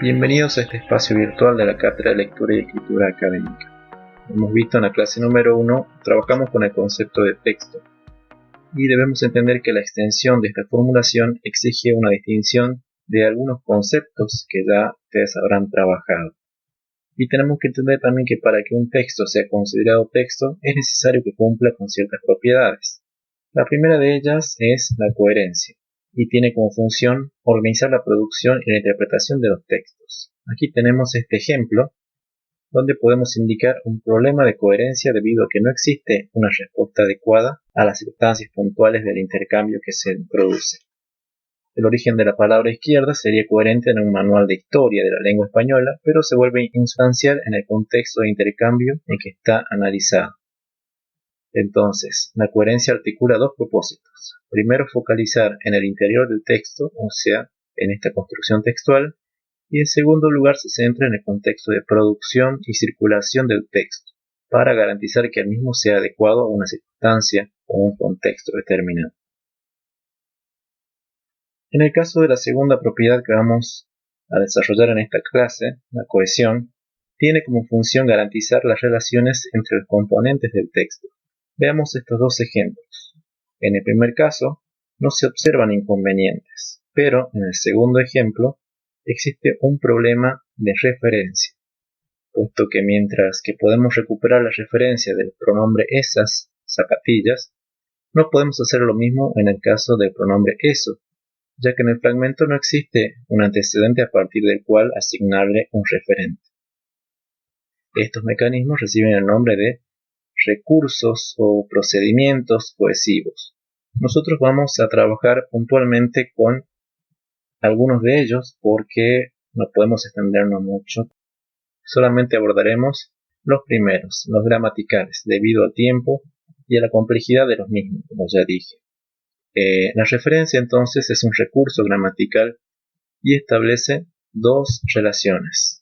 Bienvenidos a este espacio virtual de la Cátedra de Lectura y Escritura Académica. Hemos visto en la clase número 1, trabajamos con el concepto de texto y debemos entender que la extensión de esta formulación exige una distinción de algunos conceptos que ya ustedes habrán trabajado. Y tenemos que entender también que para que un texto sea considerado texto es necesario que cumpla con ciertas propiedades. La primera de ellas es la coherencia y tiene como función organizar la producción y la interpretación de los textos. Aquí tenemos este ejemplo donde podemos indicar un problema de coherencia debido a que no existe una respuesta adecuada a las circunstancias puntuales del intercambio que se produce. El origen de la palabra izquierda sería coherente en un manual de historia de la lengua española, pero se vuelve insustancial en el contexto de intercambio en que está analizado. Entonces, la coherencia articula dos propósitos. Primero, focalizar en el interior del texto, o sea, en esta construcción textual, y en segundo lugar se centra en el contexto de producción y circulación del texto, para garantizar que el mismo sea adecuado a una circunstancia o un contexto determinado. En el caso de la segunda propiedad que vamos a desarrollar en esta clase, la cohesión, tiene como función garantizar las relaciones entre los componentes del texto. Veamos estos dos ejemplos. En el primer caso, no se observan inconvenientes, pero en el segundo ejemplo existe un problema de referencia, puesto que mientras que podemos recuperar la referencia del pronombre esas, zapatillas, no podemos hacer lo mismo en el caso del pronombre eso, ya que en el fragmento no existe un antecedente a partir del cual asignarle un referente. Estos mecanismos reciben el nombre de recursos o procedimientos cohesivos. Nosotros vamos a trabajar puntualmente con algunos de ellos porque no podemos extendernos mucho. Solamente abordaremos los primeros, los gramaticales, debido al tiempo y a la complejidad de los mismos, como ya dije. La referencia entonces es un recurso gramatical y establece dos relaciones.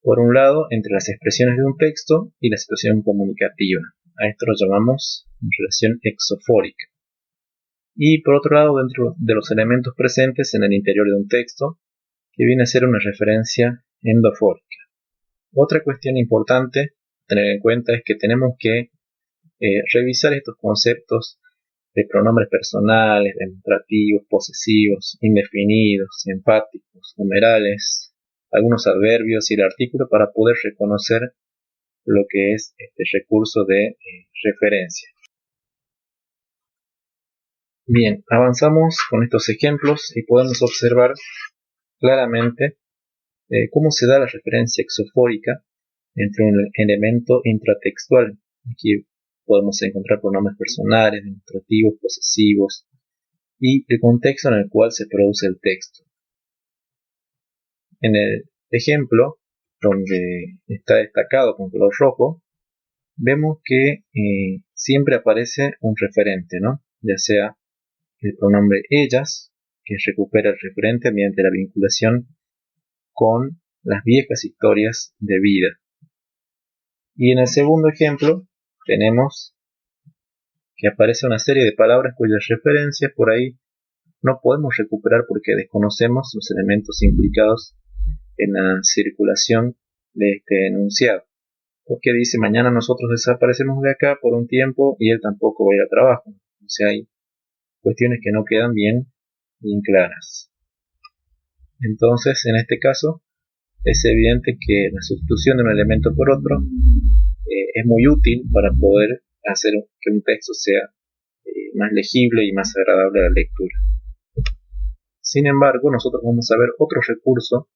Por un lado, entre las expresiones de un texto y la situación comunicativa. A esto lo llamamos relación exofórica. Y por otro lado, dentro de los elementos presentes en el interior de un texto, que viene a ser una referencia endofórica. Otra cuestión importante a tener en cuenta es que tenemos que revisar estos conceptos de pronombres personales, demostrativos, posesivos, indefinidos, enfáticos, numerales, algunos adverbios y el artículo para poder reconocer lo que es este recurso de referencia. Bien, avanzamos con estos ejemplos y podemos observar claramente cómo se da la referencia exofórica entre un elemento intratextual. Aquí podemos encontrar pronombres personales, demostrativos, posesivos y el contexto en el cual se produce el texto. En el ejemplo, donde está destacado con color rojo, vemos que siempre aparece un referente, ¿no? Ya sea el pronombre ellas, que recupera el referente mediante la vinculación con las viejas historias de vida. Y en el segundo ejemplo tenemos que aparece una serie de palabras cuyas referencias por ahí no podemos recuperar porque desconocemos los elementos implicados en la circulación de este enunciado. Porque dice, mañana nosotros desaparecemos de acá por un tiempo y él tampoco va a ir al trabajo. O sea, hay cuestiones que no quedan bien claras. Entonces, en este caso, es evidente que la sustitución de un elemento por otro es muy útil para poder hacer que un texto sea más legible y más agradable a la lectura. Sin embargo, nosotros vamos a ver otro recurso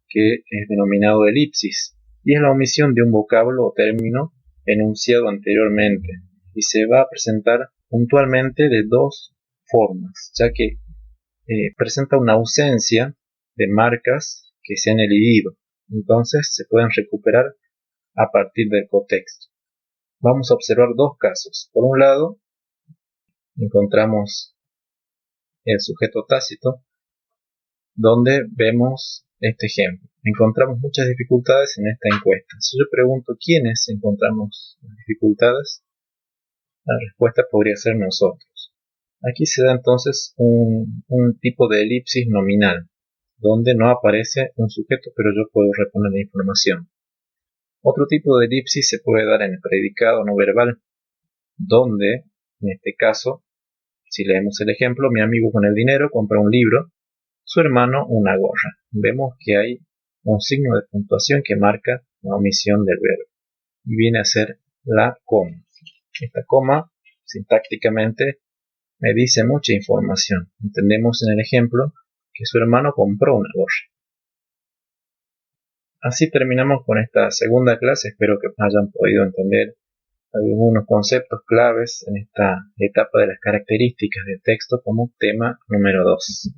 que es denominado elipsis, y es la omisión de un vocablo o término enunciado anteriormente, y se va a presentar puntualmente de dos formas, ya que presenta una ausencia de marcas que se han elidido, entonces se pueden recuperar a partir del contexto. Vamos a observar dos casos. Por un lado, encontramos el sujeto tácito, donde vemos este ejemplo. Encontramos muchas dificultades en esta encuesta. Si yo pregunto quiénes encontramos las dificultades, la respuesta podría ser nosotros. Aquí se da entonces un tipo de elipsis nominal, donde no aparece un sujeto, pero yo puedo reponer la información. Otro tipo de elipsis se puede dar en el predicado no verbal, donde, en este caso, si leemos el ejemplo, mi amigo con el dinero compra un libro, su hermano una gorra. Vemos que hay un signo de puntuación que marca la omisión del verbo y viene a ser la coma. Esta coma, sintácticamente, me dice mucha información. Entendemos en el ejemplo que su hermano compró una gorra. Así terminamos con esta segunda clase. Espero que hayan podido entender algunos conceptos claves en esta etapa de las características del texto como tema número 2.